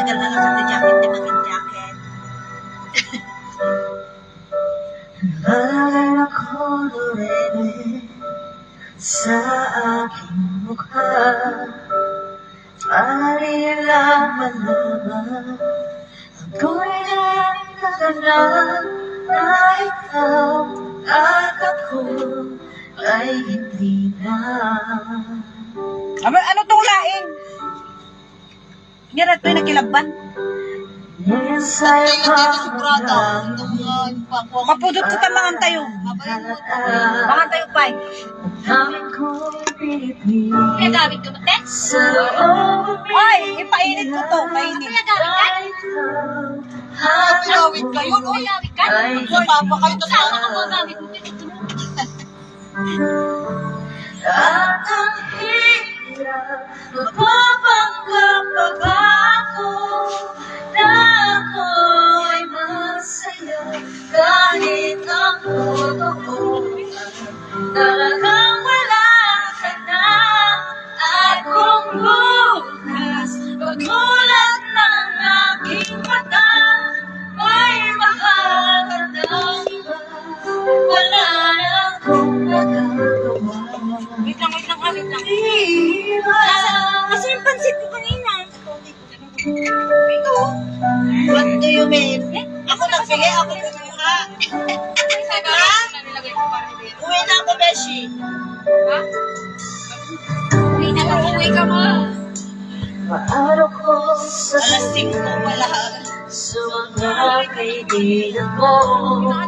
tagal na lang sa jacket, di maging jacket. Nalala ko rin sa aking mukha. Maaari lang malaman ako'y nagkaganap na ikaw at ako ay hindi na. Ano tong laing? Hindi na ito yung nakilaban. Yes, ay Mapudot sa tamangan tayo. Mangan tayo, Pai. namin ko'y pinipili Kaya gamit ko ba, te? sa loob. Ay, ipainit ko to. Mainit. Kaya gamit ka? Gawin kayo, no? Kaya gamit ka? Sumapa kayo to sa Saan ka mo gamit mo? At ang hirap magpapanggap pa ako na ako'y masaya kahit ang totoo talagang wala ka na. At kung bukas pagmulat ng aking mata may mahal ka ng iba, wala na akong magagawa. Wait lang, wait lang. Kasi yung pansit ko kanina. Ito. What do you mean? Ako nagbigay, ako kumuha. Uwi na ako, Beshi. Uwi ka mo. Maaraw ko sa Alas 5 wala. sa mga kaibigan mo.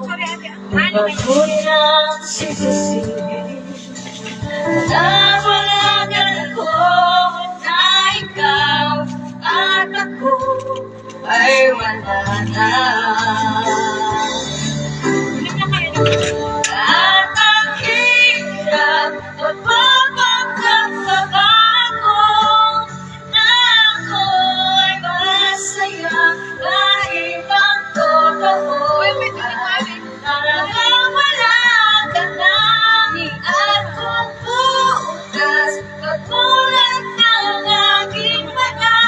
Sorry, ate. Pagod ng sisisihin. Nawalagan ko na ikaw at ako ay wala na. At ang hirap magpapanggap pa ako na ako'y masaya kahit ang totoo talagang wala ka na. At kung bukas pagmulat ng aking mata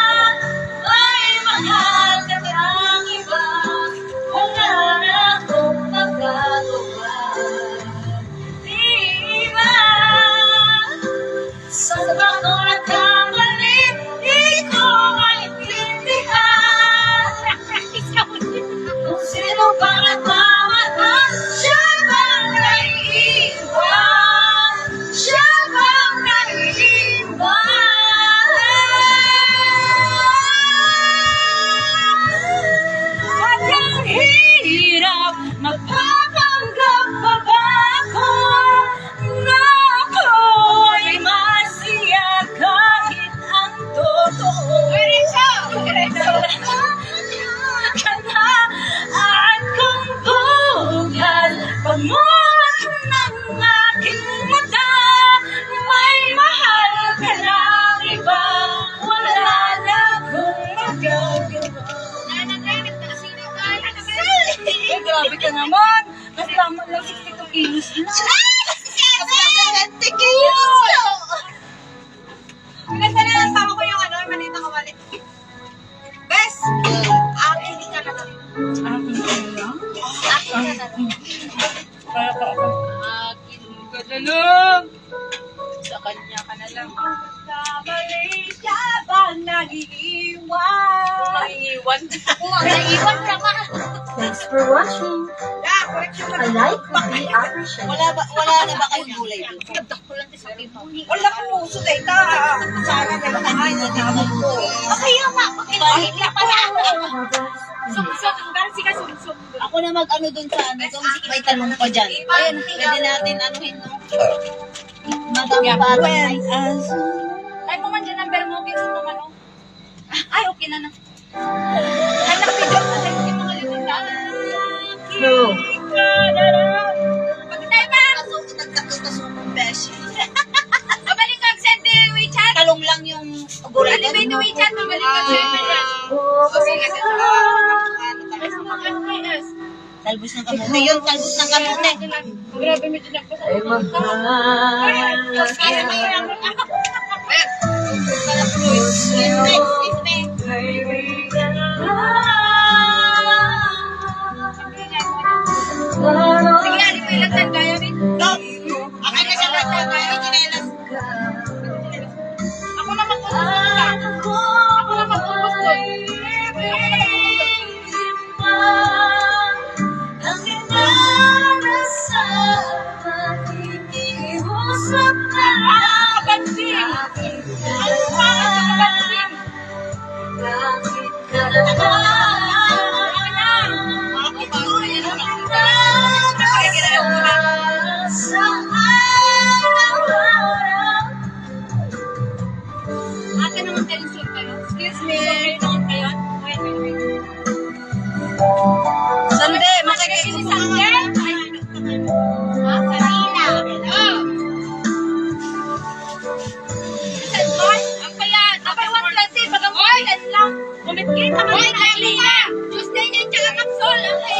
may mahal ka ng iba, wala na akong magagawa. Di ba sa mga nagkamali di ko maintindihan kung sino ba nagmamahal, siya bang naiiwan? Siya bang naiiwan? At ang hirap magpapanggap pa ba ako na ako'y masaya kahit ang totoo ka na. At kung bukas pagmulat ng aking mata may mahal ka ng iba, wala na akong magagawa. Nananayat na kasi na tayo. Eh, grabe ka naman. Mas tama lang 62 kilos na. Pinasa na lang tama ko yung ano, maliit na kawali. Bes! Akin ka na lang. Akin ka na lang? Akin ka na lang. Kaya ka ako. Akin ka na lang. Sa kanya ka na lang. Kamali siya ba nag-iiwan? Naiiwan. Naiiwan ka pa. Thanks for watching. A like would be appreciated. Wala na ba kayong gulay doon? Nagdakpo lang sa akin. Wala ko puso dahil ka. Sana na lang ay nagamit ko. Kaya nga, bakit ka pala? Sumsum, garsi ka sumsum. Ako na mag-ano doon sa ano. May tanong pa dyan. Ayun, pwede natin anuhin no? Magamparan. Ay mo man dyan number mo, gusto mo ano? Ay, okay na na. Anak, video ko na yung mga limutan. No. Pagkitay pa! Beshi. Mabalik ka send the WeChat. Talong lang yung gulay Ano ba doon. yung WeChat? Mabalik ka send the Okay, kasi Talbos ng kamote. Yun, talbos ng kamote. Grabe, medyo nagpasa. Ay mahal. Kaya mo yan. Kaibigan Christmas. Sande, Makikita sa Sunday? Ha? Kanina. Hello. Saan boy? Ang kaya, dapat 120, bagang 110 lang. Kumit-kita kami na Tuesday niya, tsaka kapsol. Ang kaya.